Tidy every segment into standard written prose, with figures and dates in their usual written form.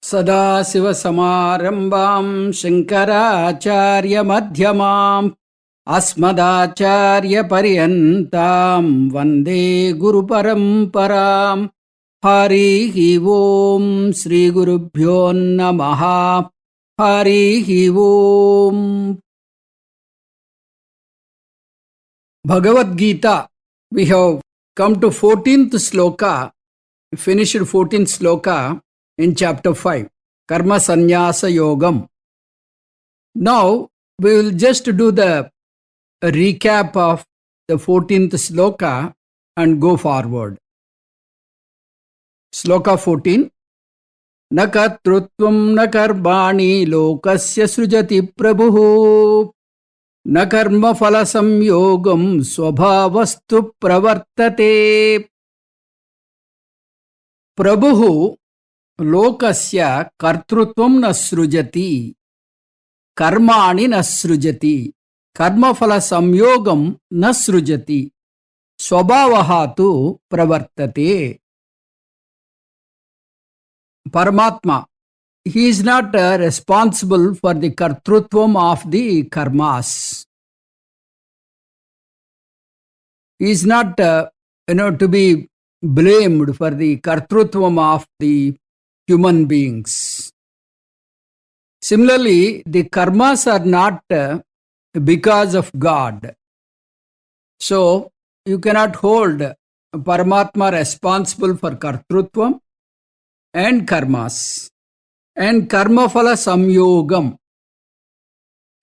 सदाशिवसमारम्भां शङ्कराचार्यमध्यमाम् अस्मदाचार्यपर्यन्तां वन्दे गुरुपरम्पराम्। हरिः ओम् श्रीगुरुभ्यो नमः। हरिः ओम्। Bhagavad Gita, we have come to 14th sloka, finished 14th sloka in chapter 5, Karma Sannyasa Yogam. Now, we will just do the recap of the 14th sloka and go forward. Sloka 14. Na kartrutvam na karmani lokasya srujati prabhuhu na karma phala samyogam swabhavastu pravartate. Prabhuhu lokasya kartrutvam na srujati karmani na srujati karma phala samyogam na srujati swabhavahatu pravartate. Paramatma, he is not responsible for the kartrutvam of the karmas. He is not to be blamed for the kartrutvam of the human beings. Similarly, the karmas are not because of God. So, you cannot hold Paramatma responsible for kartrutvam and karmas. And karma phala samyogam.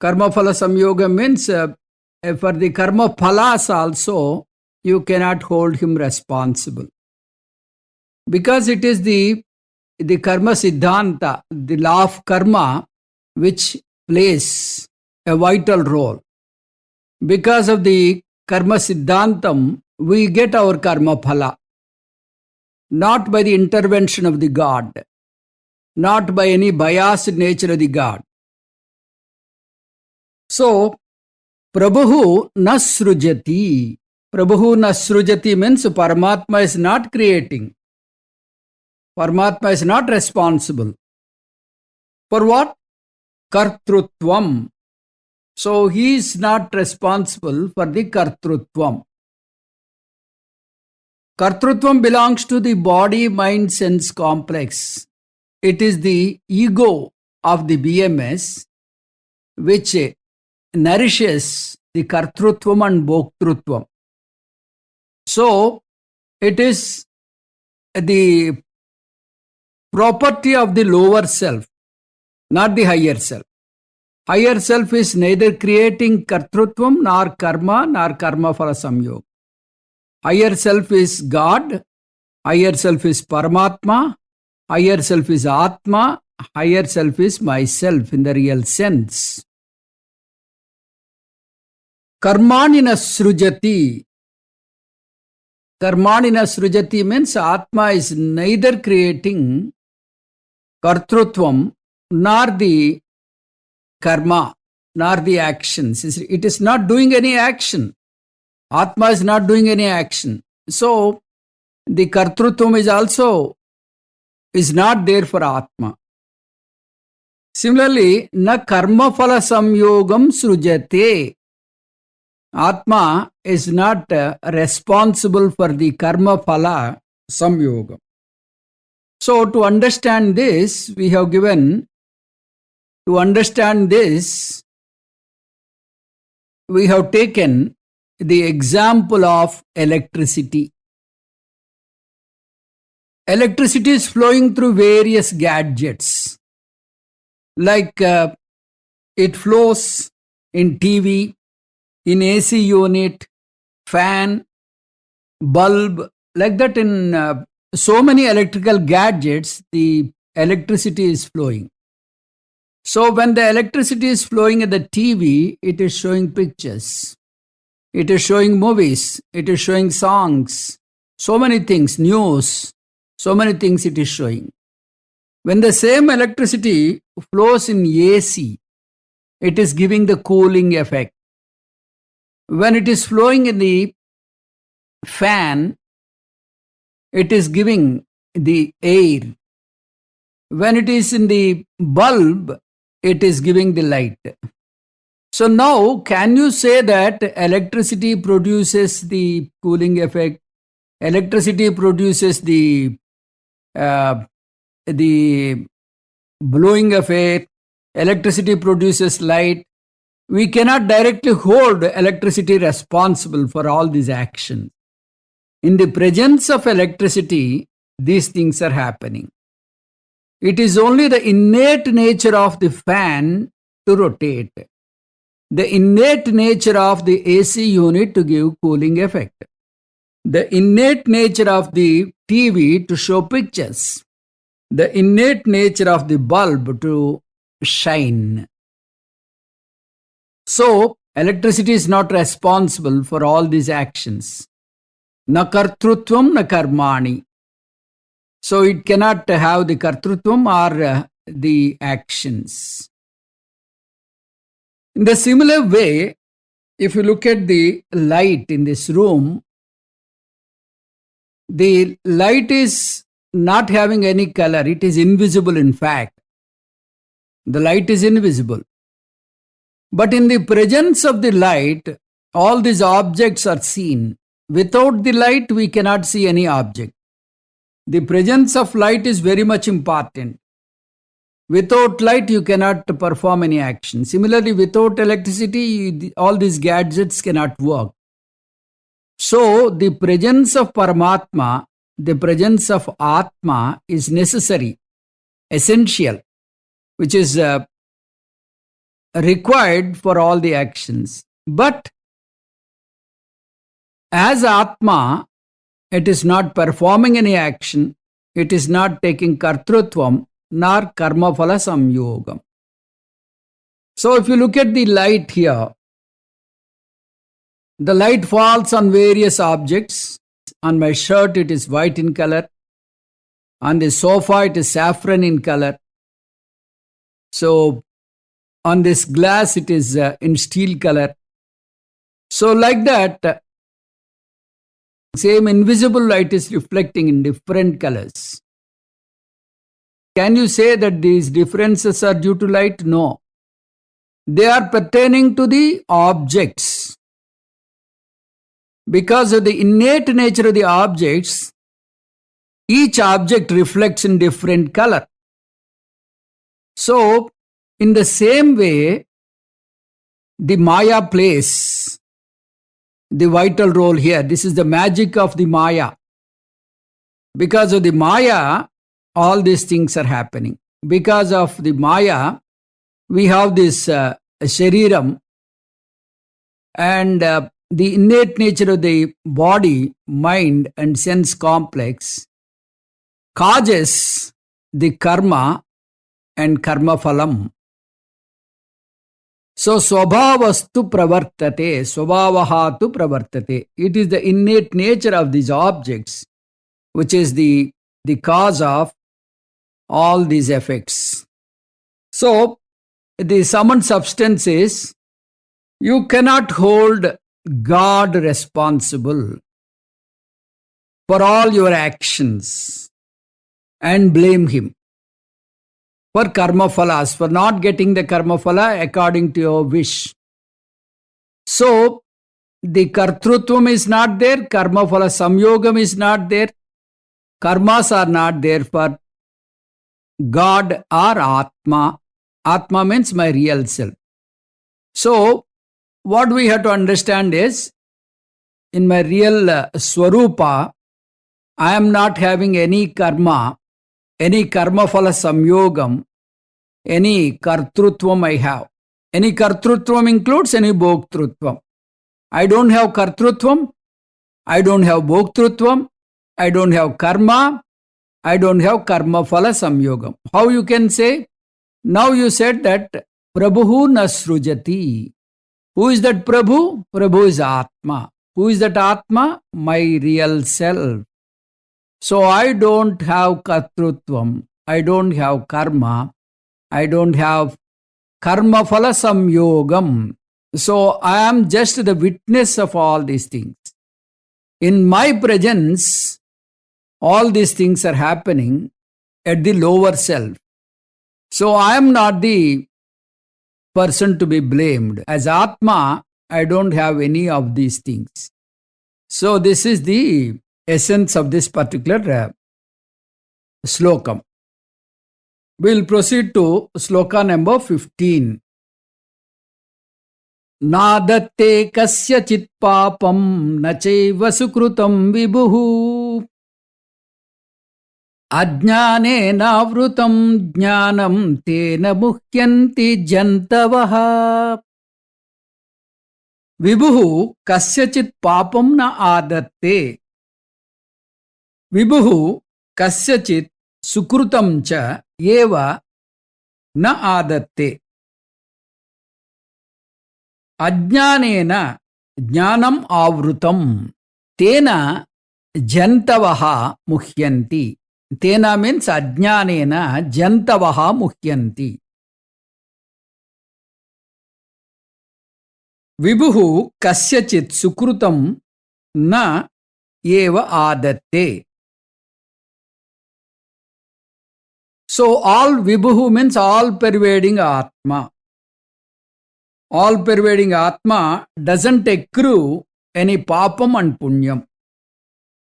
Karma phala samyogam means for the karma phalas also, you cannot hold him responsible. Because it is the karma siddhanta, the law of karma, which plays a vital role. Because of the karma siddhantam, we get our karma phala. Not by the intervention of the God, not by any biased nature of the God. So, Prabhu nasrujati. Prabhu nasrujati means Paramatma is not creating. Paramatma is not responsible. For what? Kartrutvam. So, he is not responsible for the kartrutvam. Kartrutvam belongs to the body, mind, sense complex. It is the ego of the BMS which nourishes the kartrutvam and bhoktrutvam. So, it is the property of the lower self, not the higher self. Higher self is neither creating kartrutvam nor karma phala samyog. Higher self is God, higher self is Paramatma, higher self is Atma, higher self is myself in the real sense. Karmani na srujati. Karmani na srujati means Atma is neither creating kartrutvam nor the karma, nor the actions. It is not doing any action. Atma is not doing any action. So, the kartrutvam is not there for Atma. Similarly, na karma phala samyogam srujate. Atma is not responsible for the karma phala samyogam. So, to understand this, we have taken the example of electricity. Electricity is flowing through various gadgets. Like it flows in TV, in AC unit, fan, bulb, like that in so many electrical gadgets, the electricity is flowing. So when the electricity is flowing at the TV, it is showing pictures. It is showing movies, it is showing songs, so many things, news, so many things it is showing. When the same electricity flows in AC, it is giving the cooling effect. When it is flowing in the fan, it is giving the air. when it is in the bulb, it is giving the light. So now, can you say that electricity produces the cooling effect? Electricity produces the blowing effect. Electricity produces light. We cannot directly hold electricity responsible for all these actions. In the presence of electricity, these things are happening. It is only the innate nature of the fan to rotate, the innate nature of the AC unit to give cooling effect, the innate nature of the TV to show pictures, the innate nature of the bulb to shine. So, electricity is not responsible for all these actions. Na kartrutvam na karmani. So, it cannot have the kartrutvam or the actions. In the similar way, if you look at the light in this room, the light is not having any color. It is invisible, in fact. The light is invisible. But in the presence of the light, all these objects are seen. Without the light, we cannot see any object. The presence of light is very much important. Without light, you cannot perform any action. Similarly, without electricity, all these gadgets cannot work. So, the presence of Paramatma, the presence of Atma is necessary, essential, which is required for all the actions. But as Atma, it is not performing any action, it is not taking kartrutvam nor karma phala samyogam. So if you look at the light here, the light falls on various objects. On my shirt it is white in color. On the sofa it is saffron in color. So on this glass it is in steel color. So like that, same invisible light is reflecting in different colors. Can you say that these differences are due to light? No. They are pertaining to the objects. Because of the innate nature of the objects, each object reflects in different color. So, in the same way, the Maya plays the vital role here. This is the magic of the Maya. Because of the Maya, all these things are happening. Because of the Maya, we have this shariram, and the innate nature of the body, mind and sense complex causes the karma and karma phalam. So, swabhavastu pravartate, swabhavahatu pravartate. It is the innate nature of these objects which is the cause of all these effects. So, the summoned substance is, you cannot hold God responsible for all your actions and blame him for karma phalas, for not getting the karma phala according to your wish. So, the kartrutvam is not there, karma phala samyogam is not there, karmas are not there for God or Atma. Atma means my real self. So, what we have to understand is, in my real Swarupa, I am not having any karma phala samyogam, any kartrutvam I have. Any kartrutvam includes any bhoktrutvam. I don't have kartrutvam, I don't have bhoktrutvam, I don't have karma, I don't have karma phala samyogam. How you can say? Now you said that Prabhu na srujati. Who is that Prabhu? Prabhu is Atma. Who is that Atma? My real self. So I don't have kartrutvam, I don't have karma, I don't have karma phala samyogam. So I am just the witness of all these things. In my presence, all these things are happening. at the lower self. So I am not the person to be blamed. As Atma, I don't have any of these things. So this is the essence of this particular slokam. We'll proceed to sloka number 15. Nadatte kasyachit papam nachaiva sukrutam vibhuhu ajnanenavrutam jnanam tena muhyanti jantavaha. Vibhuhu kasyachit papam na adatte. Vibhuhu kasyachit sukrutam cha eva na adatte. Ajnanena jnanam avrutam tena jantavaha muhyanti. Tena means ajnanena jantavaha muhyanti. Vibhuhu kasyachit sukrutam na eva adatte. So all vibhuhu means all pervading Atma. All pervading Atma doesn't accrue any papam and punyam.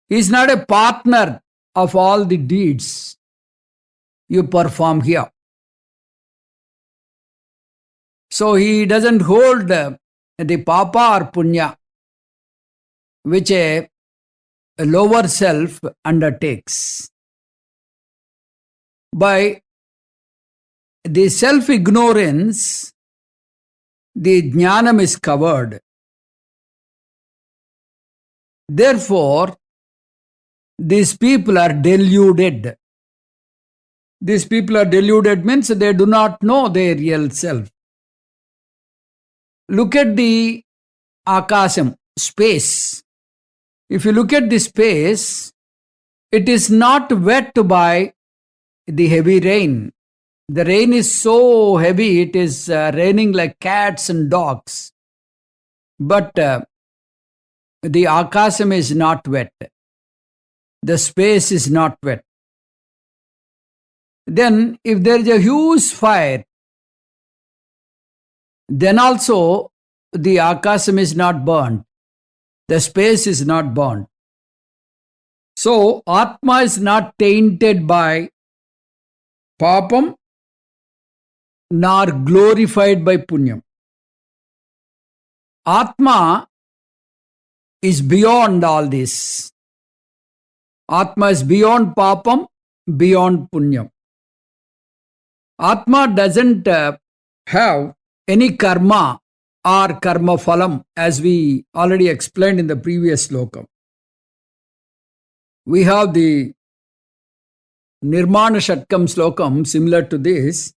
He is not a partner of all the deeds you perform here. So he doesn't hold the papa or punya which a lower self undertakes. By the self-ignorance, the jnanam is covered. Therefore, these people are deluded. These people are deluded means they do not know their real self. Look at the akasam, space. If you look at the space, it is not wet by the heavy rain. The rain is so heavy, it is raining like cats and dogs. But the akasam is not wet. The space is not wet. Then if there is a huge fire, then also the akasam is not burnt. The space is not burnt. So Atma is not tainted by papam nor glorified by punyam. Atma is beyond all this. Atma is beyond papam, beyond punyam. Atma doesn't have any karma or karma phalam, as we already explained in the previous slokam. We have the Nirmana Shatkam slokam similar to this.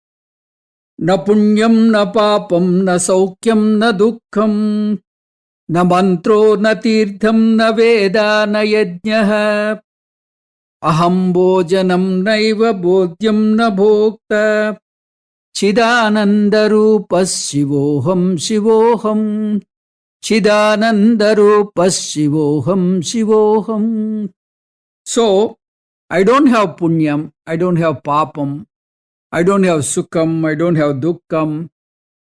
Na punyam na papam na saukyam na dukkham na mantro na tirtham na veda na yajnaha aham bhojanam naiva bodhyam na bhokta chidananda rupas shivoham shivoham chidananda rupas shivoham shivoham. So, I don't have punyam, I don't have papam, I don't have sukham, I don't have dukkham,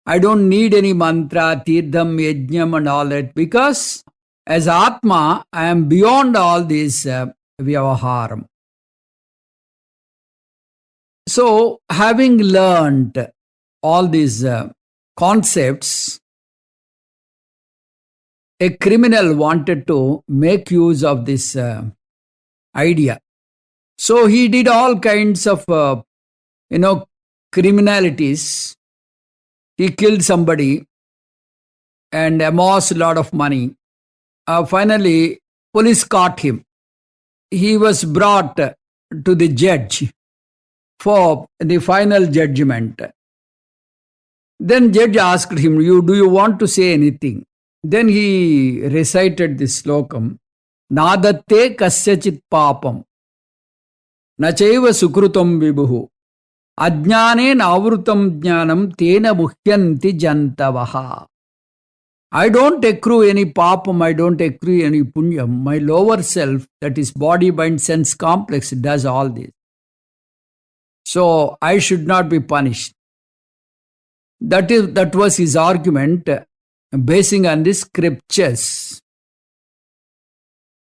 I don't need any mantra, tirtham, yajnam and all that, because as Atma, I am beyond all this vyavaharam. So, having learned all these concepts, a criminal wanted to make use of this idea. So he did all kinds of, criminalities. He killed somebody and amassed a lot of money. Finally, police caught him. He was brought to the judge for the final judgment. Then judge asked him, do you want to say anything? Then he recited this slokam. Nadatte kasyachit papam nachaiva sukrutam vibhuhu ajnane navrutam jnanam tena muhyanti jantavaha. I don't accrue any papam, I don't accrue any punyam. My lower self, that is body, mind, sense complex, does all this. So I should not be punished. That was his argument, basing on the scriptures.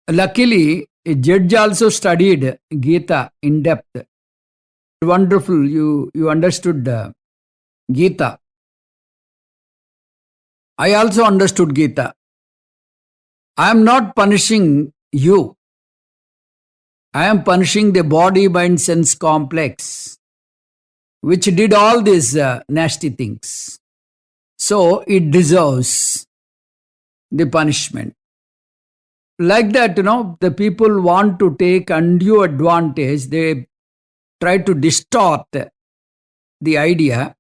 Luckily, a judge also studied Gita in depth. Wonderful, you understood Gita. I also understood Gita. I am not punishing you. I am punishing the body, mind, sense complex, which did all these nasty things. So it deserves the punishment. Like that, the people want to take undue advantage. They try to distort the idea.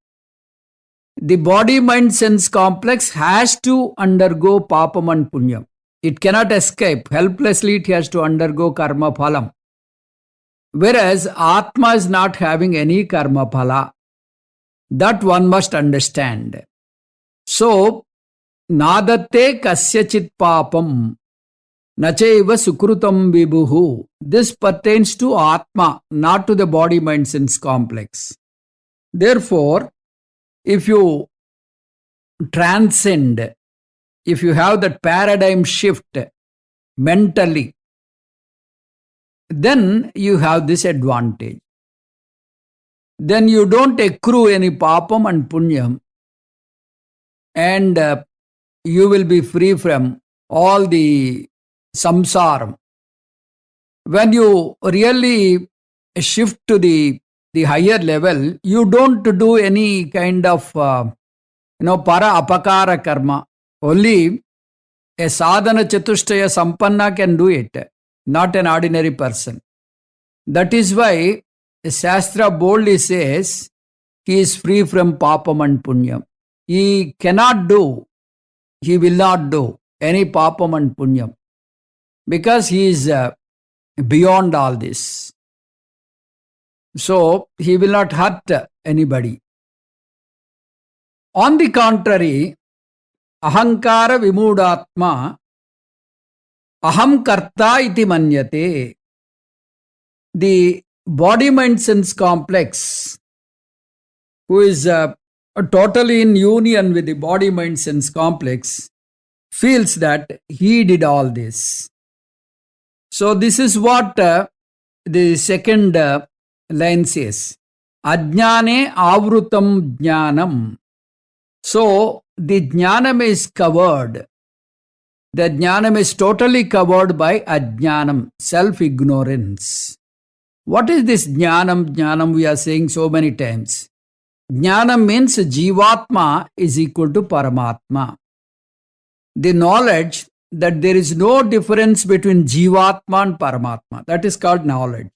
The body, mind, sense complex has to undergo papam and punyam. It cannot escape. Helplessly, it has to undergo karma phalam. Whereas Atma is not having any karma phala. That one must understand. So, nadate kasyachit papam nachaiva sukrutam vibhuhu. This pertains to Atma, not to the body, mind, sense complex. Therefore, if you transcend, if you have that paradigm shift mentally, then you have this advantage. Then you don't accrue any papam and punyam, and you will be free from all the samsaram. When you really shift to the higher level, you don't do any kind of para apakara karma. Only a sadhana chatushtaya sampanna can do it, not an ordinary person. That is why Shastra boldly says he is free from papam and punyam. He cannot do, he will not do any papam and punyam, because he is beyond all this. So he will not hurt anybody. On the contrary, ahankara vimudatma aham karta iti manyate. The body, mind, sense complex, who is totally in union with the body, mind, sense complex, feels that he did all this. So this is what the second line says. Ajnane avrutam jnanam. So the jnanam is covered. The jnanam is totally covered by ajnanam, self-ignorance. What is this jnanam? Jnanam we are saying so many times. Jnanam means jivatma is equal to paramatma. The knowledge that there is no difference between jivatma and paramatma. That is called knowledge.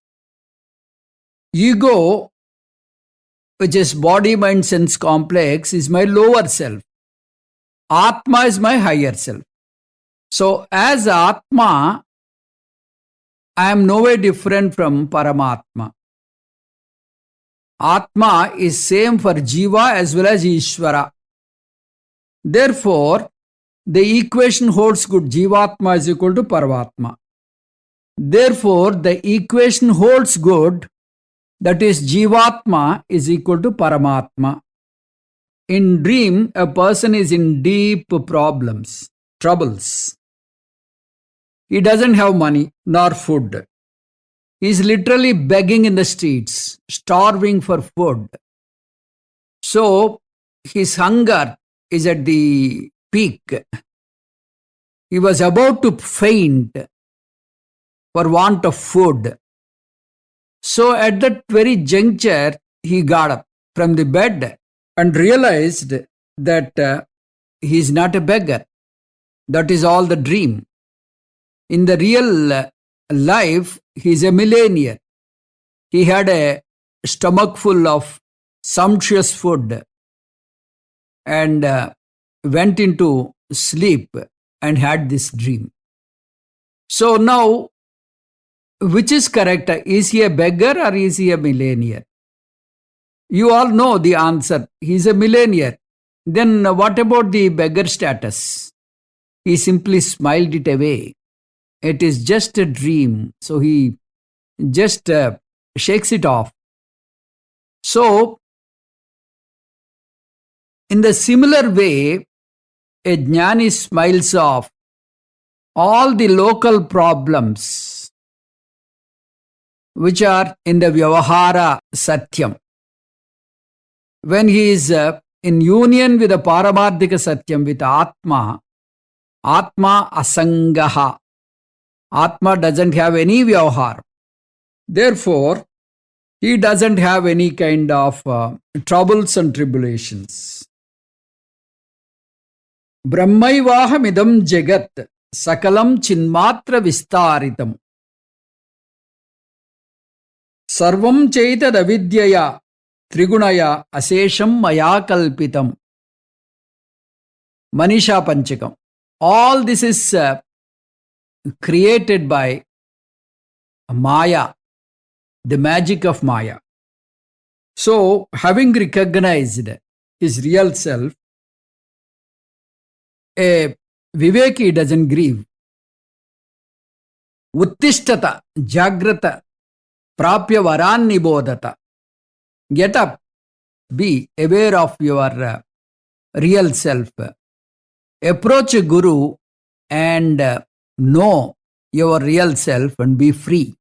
Ego, which is body, mind, sense complex, is my lower self. Atma is my higher self. So as Atma, I am no way different from Paramatma. Atma is same for Jiva as well as Ishvara. Therefore, the equation holds good. Jivatma is equal to Paramatma. Therefore, the equation holds good. That is, Jivatma is equal to Paramatma. In dream, a person is in deep problems, troubles. He doesn't have money nor food. He is literally begging in the streets, starving for food. So his hunger is at the peak. He was about to faint for want of food. So at that very juncture, he got up from the bed and realized that he is not a beggar. That is all the dream. In the real life, he is a millionaire. He had a stomach full of sumptuous food and went into sleep and had this dream. So now, which is correct? Is he a beggar or is he a millionaire? You all know the answer. He is a millionaire. Then what about the beggar status? He simply smiled it away. It is just a dream. So he just shakes it off. So, in the similar way, a jnani smiles off all the local problems which are in the Vyavahara Satyam. When he is in union with the Paramarthika Satyam, with Atma, Atma Asangaha. Atma doesn't have any Vyavahara. Therefore, he doesn't have any kind of troubles and tribulations. Brahmaivahamidam jagat sakalam chinmatra vistaritam. Sarvam chaitad avidyaya trigunaya asesham maya kalpitam. Manisha Panchakam. All this is created by Maya, the magic of Maya. So, having recognized his real self, a Viveki doesn't grieve. Uttishtata, Jagrata, Prapya Varan Nibodata. Get up, be aware of your real self. Approach a Guru and know your real self and be free.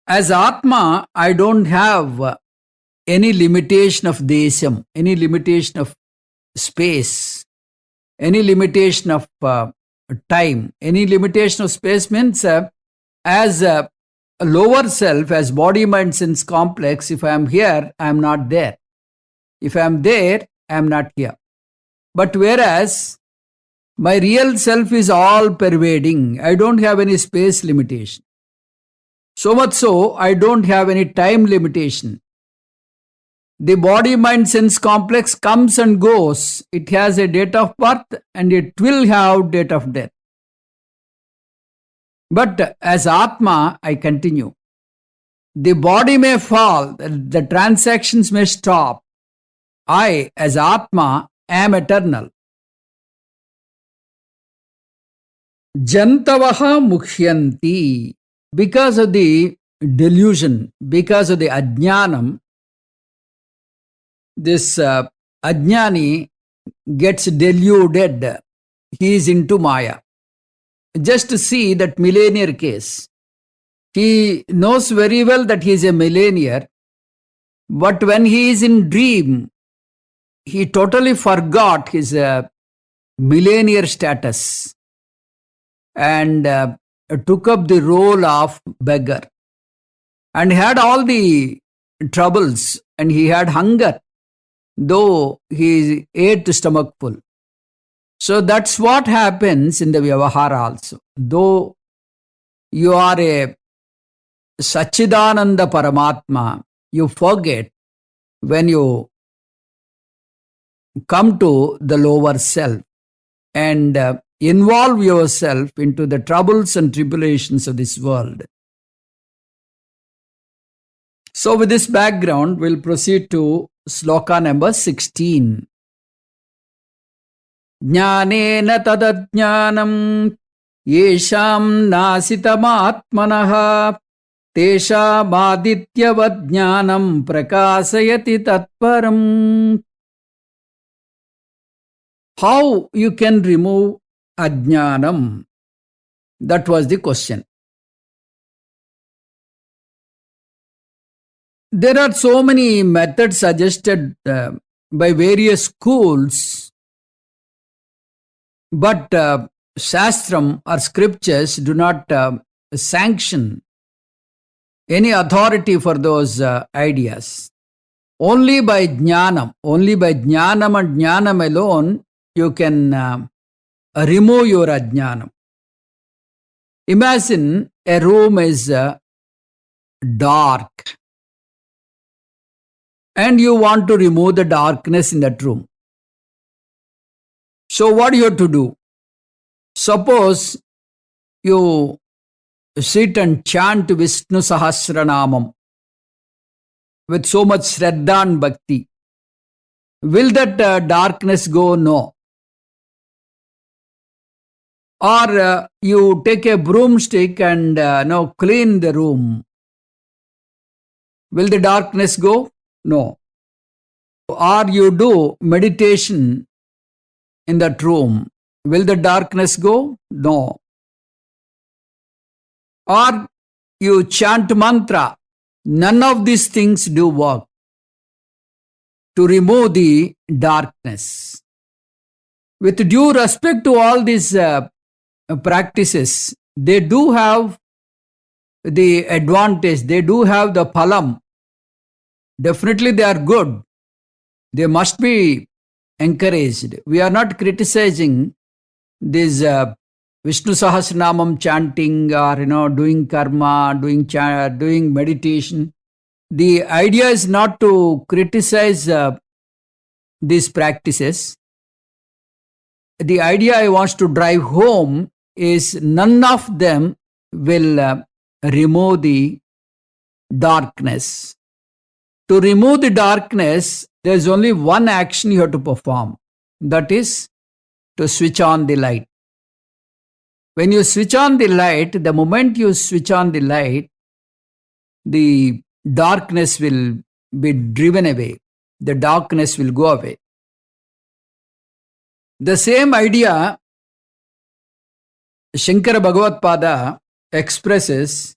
As Atma, I don't have any limitation of desham, any limitation of space, any limitation of time. Any limitation of space means as a lower self, as body, mind, sense complex, if I am here, I am not there. If I am there, I am not here. But whereas my real self is all pervading, I don't have any space limitation. So much so, I don't have any time limitation. The body, mind, sense complex comes and goes. It has a date of birth and it will have date of death. But as Atma, I continue. The body may fall, the transactions may stop. I, as Atma, am eternal. Jantavaha mukhyanti. Because of the delusion, because of the ajnanam, this ajnani gets deluded. He is into Maya. Just see that millennial case. He knows very well that he is a millennial, but when he is in dream, he totally forgot his millennial status and took up the role of beggar and had all the troubles, and he had hunger, though he ate stomach full. So that's what happens in the Vyavahara also. Though you are a Sachidananda Paramatma, you forget when you come to the lower self and involve yourself into the troubles and tribulations of this world. So with this background, we'll proceed to sloka number 16. Jnanena tadajnanam yesham nasitam tesha madityavat jnanam prakasayati tatparam. How you can remove ajnanam? That was the question. There are so many methods suggested by various schools, but Shastram or scriptures do not sanction any authority for those ideas. Only by jnanam and jnanam alone, you can remove your ajnanam. Imagine a room is dark and you want to remove the darkness in that room. So what you have to do? Suppose you sit and chant Vishnu Sahasranamam with so much Shraddha and Bhakti. Will that darkness go? No. Or you take a broomstick and clean the room. Will the darkness go? No. Or you do meditation in that room, will the darkness go? No. Or you chant mantra, none of these things do work to remove the darkness. With due respect to all these practices, they do have the advantage, they do have the phalam. Definitely they are good. They must be encouraged. We are not criticizing this Vishnu Sahasranamam chanting or doing karma, doing meditation. The idea is not to criticize these practices. The idea I want to drive home is none of them will remove the darkness. To remove the darkness, there is only one action you have to perform. That is to switch on the light. When you switch on the light, the moment you switch on the light, the darkness will be driven away. The darkness will go away. The same idea Shankara Bhagavatpada expresses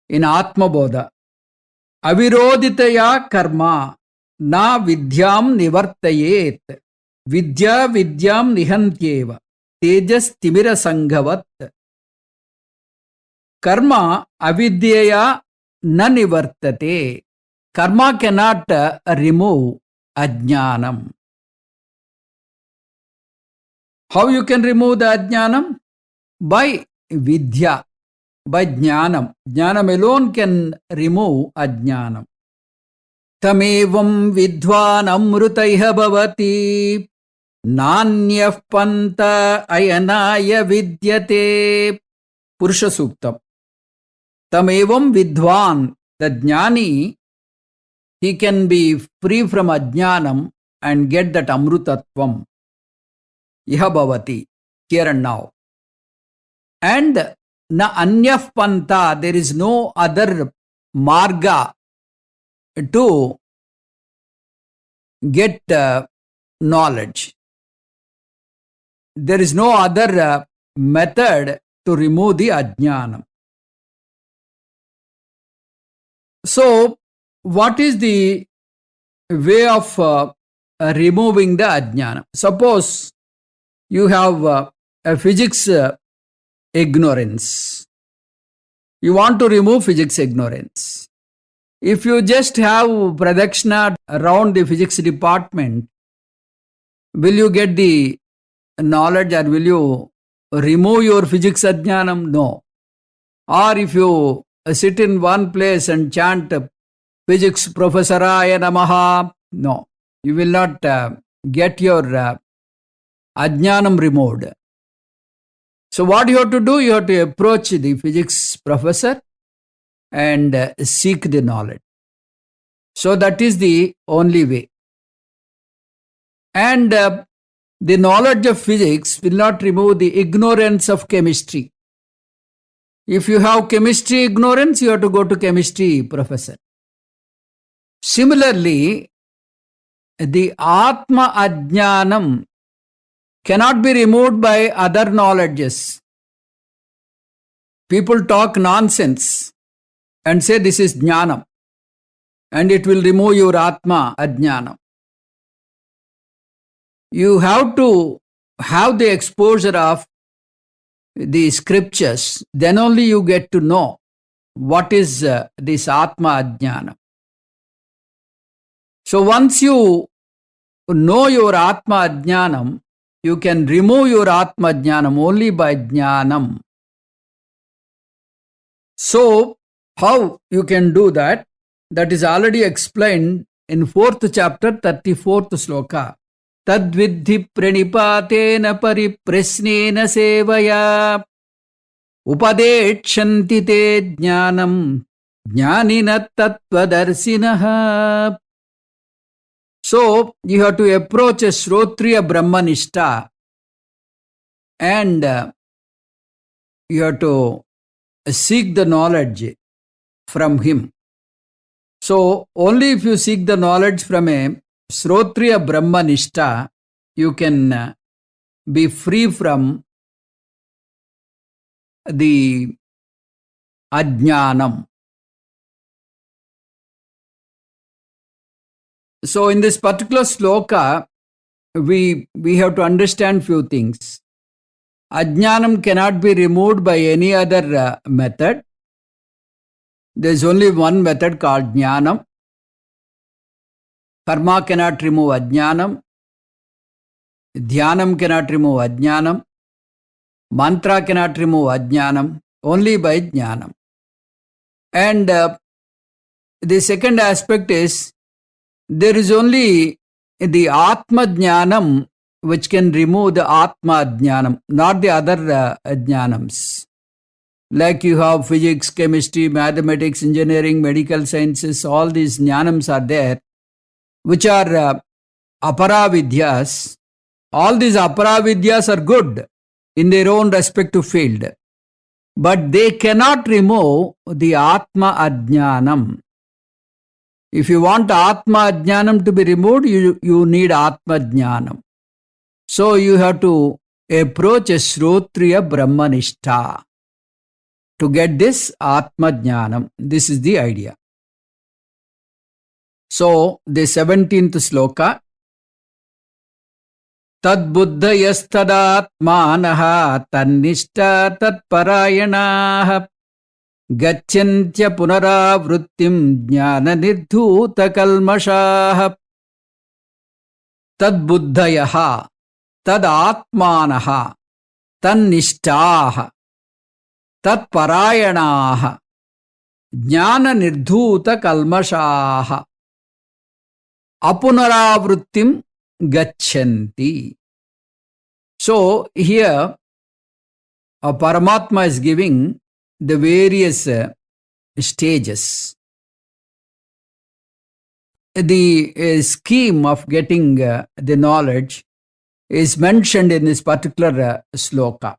in Atma Bodha. Aviroditaya karma na vidyam nivartayet vidya vidyam nihantyeva tejas timira sanghavat. Karma avidyaya na nivartate. Karma cannot remove ajnanam. How you can remove the ajnanam? By vidya, by jnanam. Jnanam alone can remove ajnanam. Tamevam vidvan amrutaiha bhavati nanyah panta ayanaya vidyate. Purusha Suktam. Tamevam vidvan, the jnani, he can be free from ajnanam and get that amrutatvam. Iha bhavati, here and now. And na anyah panta, there is no other marga to get knowledge. There is no other method to remove the ajnanam. So, what is the way of removing the ajnanam? Suppose you have a physics ignorance. You want to remove physics ignorance. If you just have pradakshina around the physics department, will you get the knowledge or will you remove your physics ajnanam? No. Or if you sit in one place and chant physics professoraya namaha, no. You will not get your ajnanam removed. So what you have to do? You have to approach the physics professor and seek the knowledge. So that is the only way. And the knowledge of physics will not remove the ignorance of chemistry. If you have chemistry ignorance, you have to go to chemistry professor. Similarly, the Atma Ajnanam cannot be removed by other knowledges. People talk nonsense and say this is jnanam and it will remove your Atma Ajnanam. You have to have the exposure of the scriptures, then only you get to know what is this Atma Ajnanam. So once you know your Atma Ajnanam, you can remove your Atma Jnanam only by Jnanam. So, how you can do that? That is already explained in 4th chapter, 34th sloka. Tadvidhi pranipatena pariprasnena sevaya upadekshanti te jnanam jnanina tattvadarshinaha. So, you have to approach a Shrotriya Brahmanishta and you have to seek the knowledge from him. So only if you seek the knowledge from a Srotriya Brahma Nishta, you can be free from the Ajnanam. So in this particular sloka, we have to understand few things. Ajnanam cannot be removed by any other method. There is only one method called Jnanam. Karma cannot remove Ajnanam. Dhyanam cannot remove Ajnanam. Mantra cannot remove Ajnanam. Only by Jnanam. And the second aspect is, there is only the Atma Jnanam which can remove the Atma Jnanam, not the other Jnanams. Like you have physics, chemistry, mathematics, engineering, medical sciences, all these Jnanams are there, which are Aparavidyas. All these Aparavidyas are good in their own respective field, but they cannot remove the Atma Ajnanam. If you want Atma Ajnanam to be removed, you need Atma Jnanam. So you have to approach a Srotriya Brahmanishta to get this Atma Jnanam. This is the idea. So the 17th sloka. Tad buddhayasthadatmanaha tannishta tatparayanaha gacchantya punaravrittim jnana nirdhuta kalmashaha. Tad buddhayaha tad atmanaha tannishtaha tat parayanaha jnana nirdhuta kalmashaha apunaravrittim gacchanti. So here Paramatma is giving the various stages. The scheme of getting the knowledge is mentioned in this particular sloka.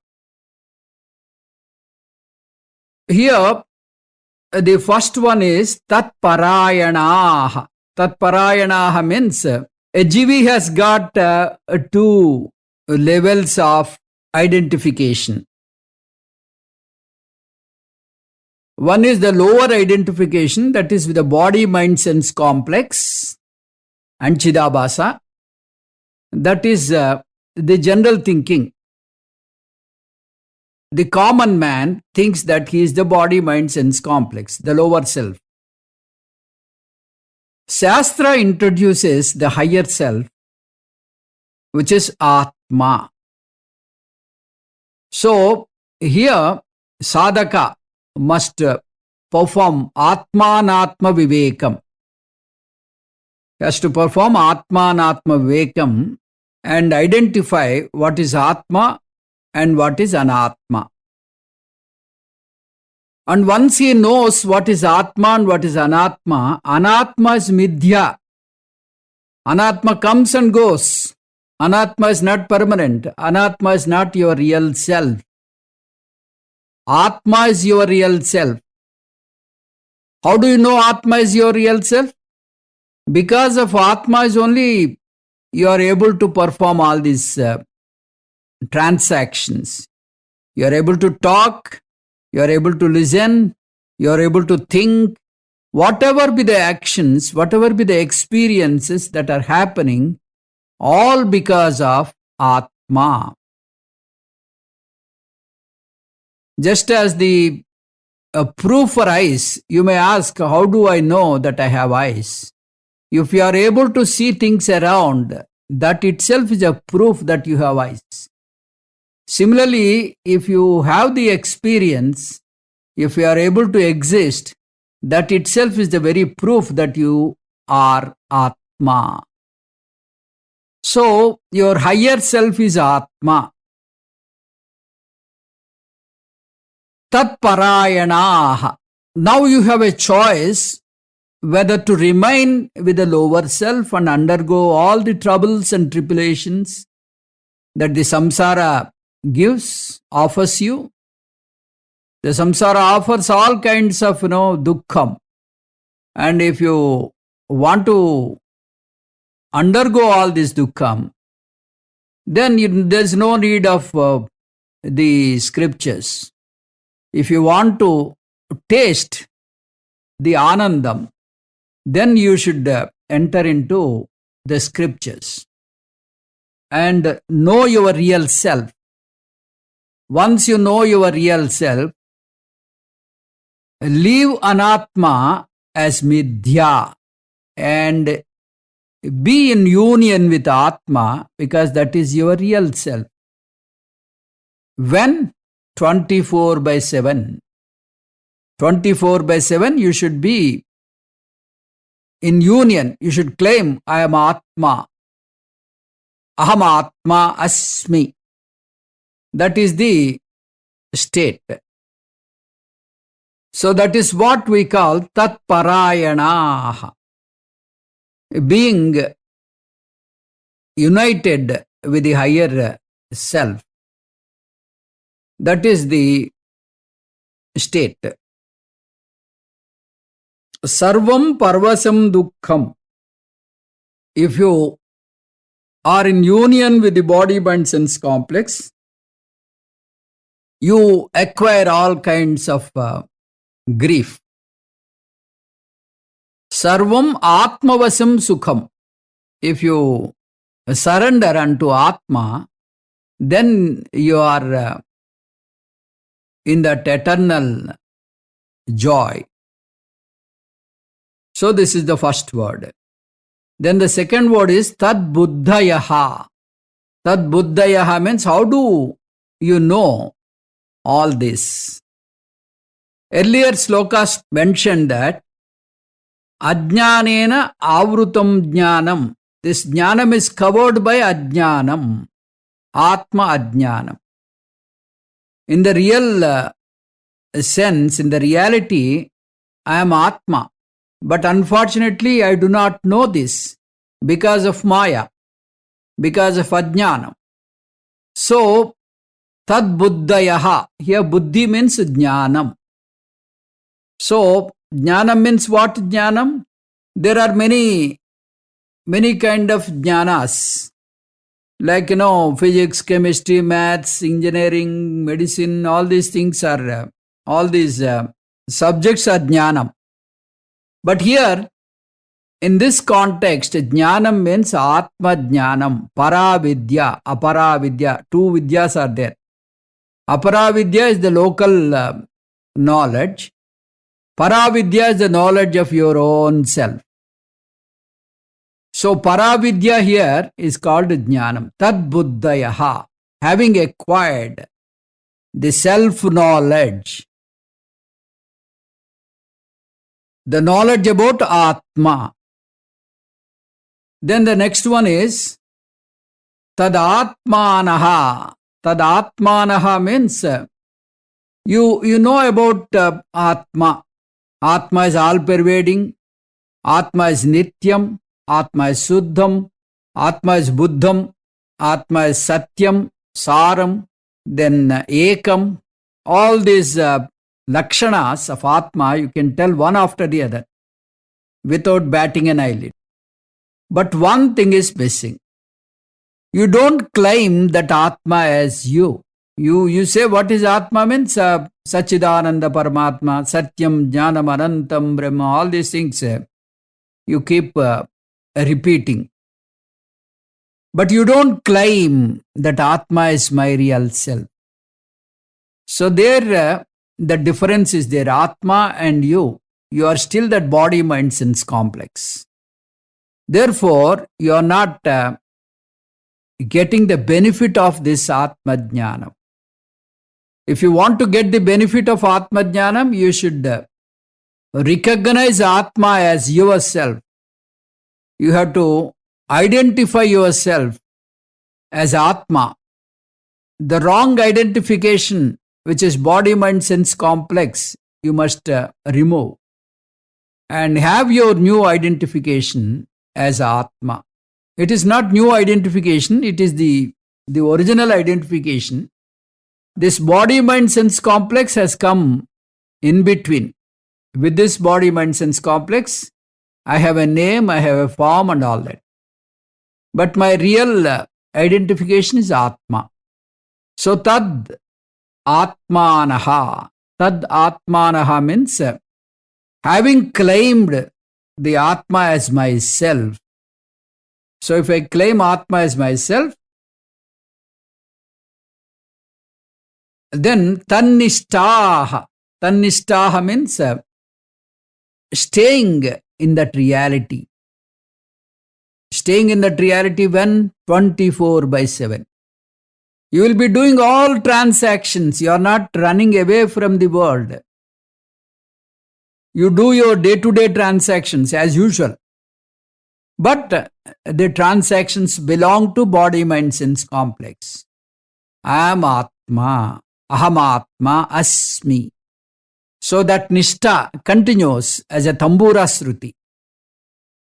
Here, the first one is Tat Parayanaha. Tat Parayanaha means a jivi has got two levels of identification. One is the lower identification, that is with the body, mind, sense complex and Chidabhasa. That is the general thinking. The common man thinks that he is the body, mind, sense complex, the lower self. Shastra introduces the higher self, which is Atma. So here sadhaka must perform Atmanatma Vivekam. He has to perform Atmanatma Vivekam and identify what is Atma and what is Anatma. And once he knows what is Atma and what is Anatma, Anatma is Midya. Anatma comes and goes. Anatma is not permanent. Anatma is not your real self. Atma is your real self. How do you know Atma is your real self? Because of Atma is only you are able to perform all these transactions. You are able to talk, you are able to listen, you are able to think. Whatever be the actions, whatever be the experiences that are happening, all because of Atma. Just as the proof for eyes, you may ask, how do I know that I have eyes? If you are able to see things around, that itself is a proof that you have eyes. Similarly, if you have the experience, if you are able to exist, that itself is the very proof that you are Atma. So, your higher self is Atma. Tat Parayanaha. Now you have a choice whether to remain with the lower self and undergo all the troubles and tribulations that the samsara gives, offers you. The samsara offers all kinds of, dukkham. And if you want to undergo all this dukkham, then there's no need of the scriptures. If you want to taste the anandam, then you should enter into the scriptures and know your real self. Once you know your real self, leave anatma as midya and be in union with Atma, because that is your real self. When? 24/7. 24/7 you should be in union. You should claim, I am Atma. Aham Atma Asmi. That is the state. So that is what we call Tat Parayanaha. Being united with the higher self. That is the state. Sarvam Parvasam Dukkham. If you are in union with the body, mind, sense complex, you acquire all kinds of grief. Sarvam Atmavasam Sukham. If you surrender unto Atma, then you are in that eternal joy. So this is the first word. Then the second word is Tad Buddhayaha. Tad Buddhayaha means how do you know all this? Earlier slokas mentioned that Ajnanena Avrutam Jnanam. This Jnanam is covered by Ajnanam. Atma Ajnanam. In the real sense, in the reality, I am Atma. But unfortunately, I do not know this because of Maya, because of Ajnanam. So, Tad Buddhayaha. Here, Buddhi means Jnanam. So, Jnanam means what Jnanam? There are many kind of Jnanas. Like, physics, chemistry, maths, engineering, medicine, all these things are, all these subjects are Jnanam. But here, in this context, Jnanam means Atma Jnanam, Paravidya, Aparavidya. Two vidyas are there. Aparavidya is the local knowledge. Paravidya is the knowledge of your own self. So Paravidya here is called Jnanam. Tad Buddhayaha. Having acquired the self-knowledge, the knowledge about Atma. Then the next one is Tadatmanaha. Tadatmanaha means you know about Atma. Atma is all-pervading. Atma is Nityam. Atma is Suddham. Atma is Buddham. Atma is Satyam, Saram, then Ekam. All these lakshanas of Atma you can tell one after the other without batting an eyelid. But one thing is missing. You don't claim that Atma as you. You say what is Atma means Sachidananda Paramatma, Satyam, Jnanam, Anantam, Brahma, all these things you keep repeating. But you don't claim that Atma is my real self. So there the difference is there. Atma and you are still that body, mind, sense complex. Therefore, you are not getting the benefit of this Atma Jnanam. If you want to get the benefit of Atma Jnanam, you should recognize Atma as yourself. You have to identify yourself as Atma. The wrong identification, which is body, mind, sense complex, you must remove. And have your new identification as Atma. It is not new identification, it is the original identification. This body, mind, sense complex has come in between. with this body, mind, sense complex, I have a name, I have a form and all that. But my real identification is Atma. So tad Atmanaha. Tad Atmanaha means having claimed the Atma as myself. So if I claim Atma as myself, then Tannishtaha. Tannishtaha means staying in that reality. Staying in that reality when? 24/7. You will be doing all transactions. You are not running away from the world. You do your day-to-day transactions as usual. But the transactions belong to body, mind, sense complex. I am Atma. Aham Atma Asmi. So that Nishta continues as a Tambura Sruti.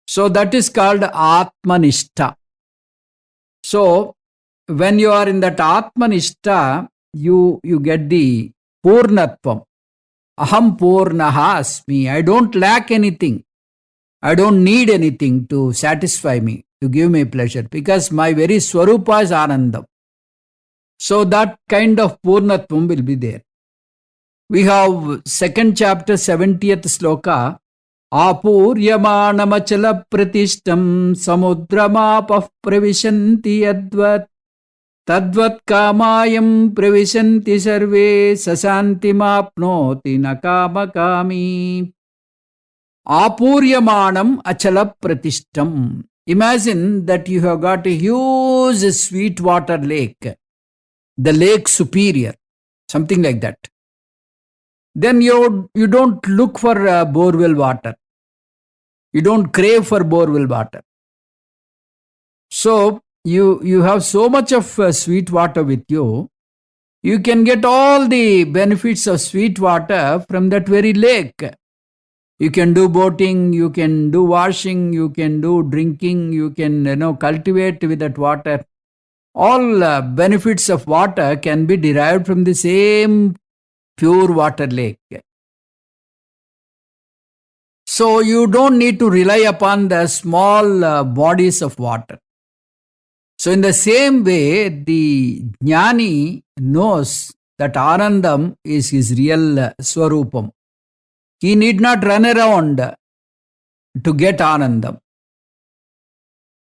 So that is called Atma Nishta. So when you are in that Atma Nishta, you get the Purnatvam. Aham Purnaha Asmi. I don't lack anything. I don't need anything to satisfy me, to give me pleasure, because my very Swarupa is Anandam. So that kind of Purnatvam will be there. We have second chapter, 70th sloka. Apuryamanamachala pratishtam samudramapah pravishanti yadvat tadvat kamayam pravishanti sarve sasanti mapnoti nakamakami. Apuryamanam achala pratishtam. Imagine that you have got a huge sweet water lake, the lake superior, something like that. Then you don't look for borewell water. You don't crave for borewell water. So you have so much of sweet water with you. You can get all the benefits of sweet water from that very lake. You can do boating, you can do washing, you can do drinking, you can cultivate with that water. All benefits of water can be derived from the same pure water lake. So you don't need to rely upon the small bodies of water. So in the same way, the Jnani knows that Anandam is his real Swarupam. He need not run around to get Anandam.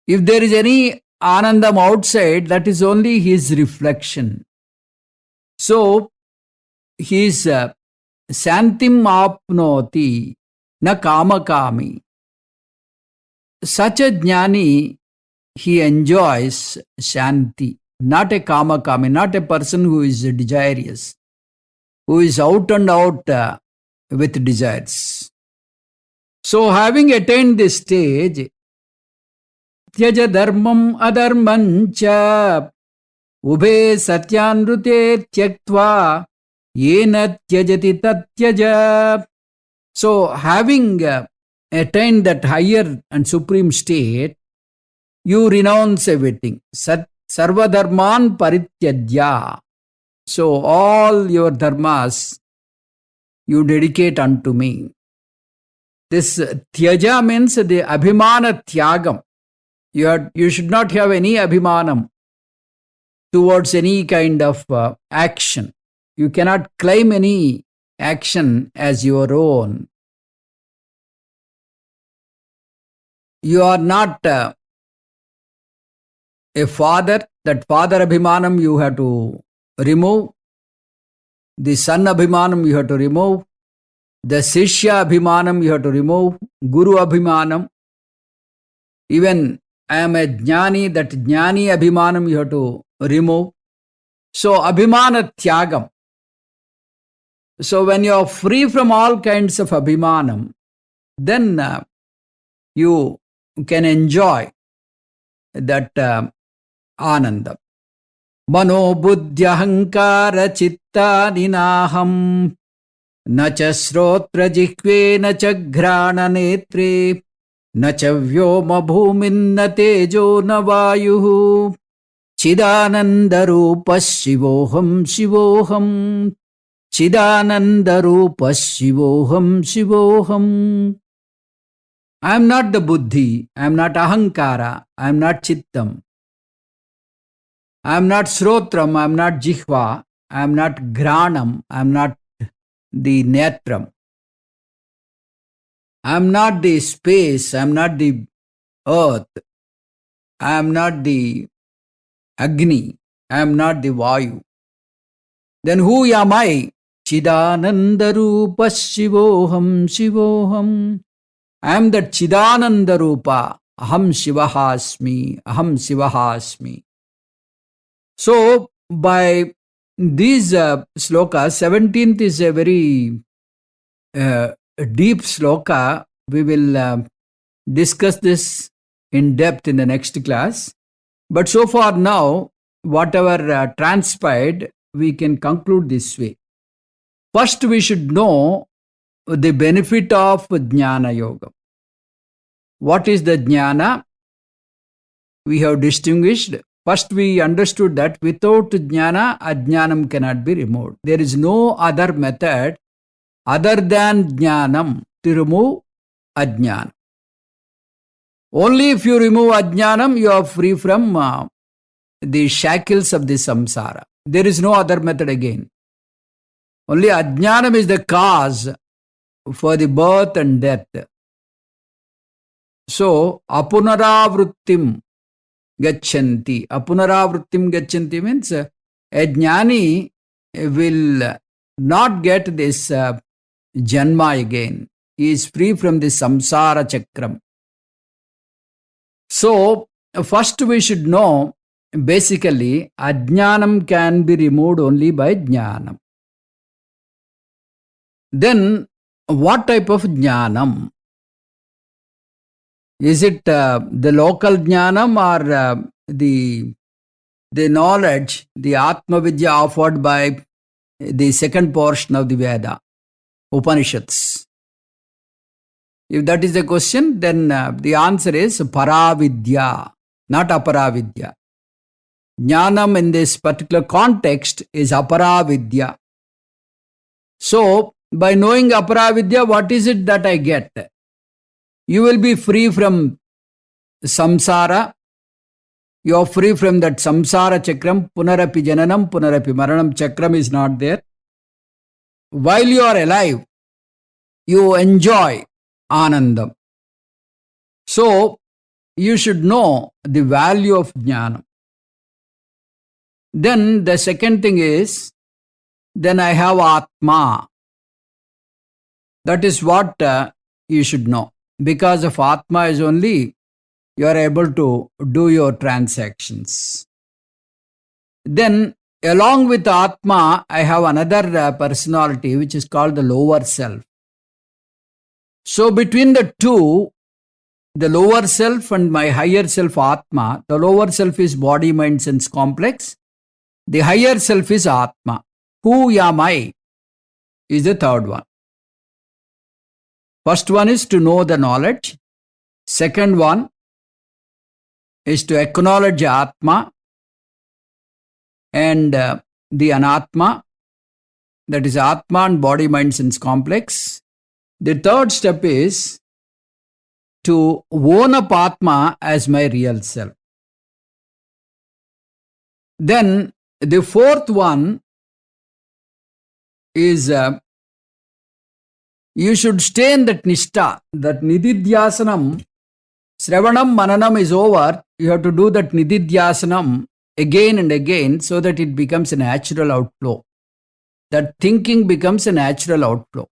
If there is any Anandam outside, that is only his reflection. So he is Santim Apnoti na Kamakami. Such a Jnani, he enjoys Shanti, not a Kamakami, not a person who is desirous, who is out and out with desires. So having attained this stage, Tyaja dharmam adharmancha ube satyanrute tyaktva yena tyajati tatyaja. So having attained that higher and supreme state, you renounce everything. Sarva dharman parityajya. So all your dharmas you dedicate unto me. This tyaja means the abhimana tyagam. You should not have any abhimanam towards any kind of action. You cannot claim any action as your own. You are not a father. That father abhimanam you have to remove. The son abhimanam you have to remove. The Shishya abhimanam you have to remove. Guru abhimanam. Even I am a Jnani, that Jnani abhimanam you have to remove. So abhimana tyagam. So when you are free from all kinds of abhimanam, then you can enjoy that ananda. Mano buddhya hankara chitta ninaham nacha srotra jihve nacha ghrana netre nacha vyoma bhumin na tejo na vayuhu chidananda rupa shivoham shivoham Chidananda Rupa Shivoham Shivoham. I am not the buddhi, I am not ahankara, I am not chittam, I am not srotram, I am not jihva, I am not granam, I am not the netram, I am not the space, I am not the earth, I am not the Agni, I am not the Vayu. Then who am I? Chidananda Rupa Shivoham Shivoham. I am that Chidananda Rupa. Aham Shivahasmi. Aham Shivahasmi. So, by these slokas, 17th is a very deep sloka. We will discuss this in depth in the next class. But so far now, whatever transpired, we can conclude this way. First, we should know the benefit of Jnana Yoga. What is the Jnana? We have distinguished. First, we understood that without Jnana, Ajnanam cannot be removed. There is no other method other than Jnanam to remove Ajnana. Only if you remove Ajnanam, you are free from the shackles of the samsara. There is no other method again. Only Ajnanam is the cause for the birth and death. So, apunaravrittim gachanti. Apunaravrittim gachanti means a jnani will not get this janma again. He is free from the samsara chakram. So, first we should know, basically, ajnanam can be removed only by jnanam. Then, what type of jnanam? Is it the local jnanam or the knowledge, the Atma Vidya offered by the second portion of the Veda, Upanishads? If that is the question, then the answer is Paravidya, not Aparavidya. Jnanam in this particular context is Aparavidya. So, by knowing Aparavidya, what is it that I get? You will be free from samsara. You are free from that samsara chakram. Punarapi jananam, punarapi maranam chakram is not there. While you are alive, you enjoy anandam. So, you should know the value of jnana. Then the second thing is, then I have Atma. That is what you should know. Because of Atma is only you are able to do your transactions. Then along with Atma, I have another personality which is called the lower self. So between the two, the lower self and my higher self Atma, the lower self is body, mind, sense complex. The higher self is Atma. Who am I? Is the third one. First one is to know the knowledge. Second one is to acknowledge Atma and the Anatma, that is Atma and body, mind, sense complex. The third step is to own up Atma as my real self. Then the fourth one is you should stay in that nishta, that nididhyasanam. Sravanam, mananam is over. You have to do that nididhyasanam again and again so that it becomes a natural outflow. That thinking becomes a natural outflow.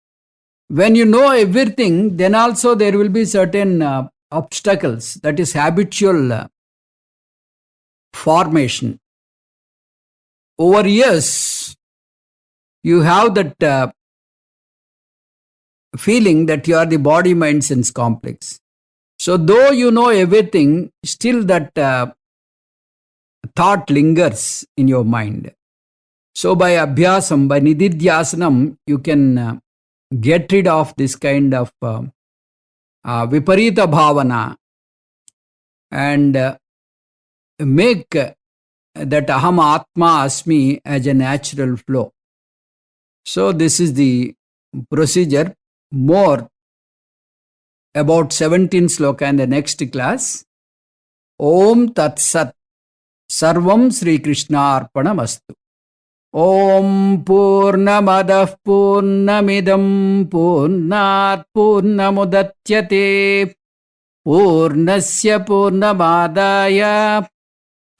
When you know everything, then also there will be certain obstacles, that is habitual formation. Over years, you have that feeling that you are the body, mind, sense complex. So though you know everything, still that thought lingers in your mind. So by abhyasam, by nididhyasanam, you can get rid of this kind of viparita bhavana and make that aham atma asmi as a natural flow. So this is the procedure. More about 17 sloka in the next class. Om Tat Sat. Sarvam Sri Krishna Arpanamastu. Om Purnamadah Purnamidam Purnat Purnamudatyate Purnasya Purnamadaya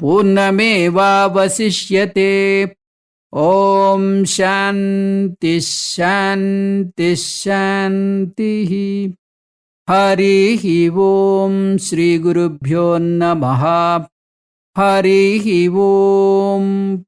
Purnamevavasishyate. Om Shanti Shanti Shanti. Harihi Om Shri Gurubhyo Namaha. Harihi Om.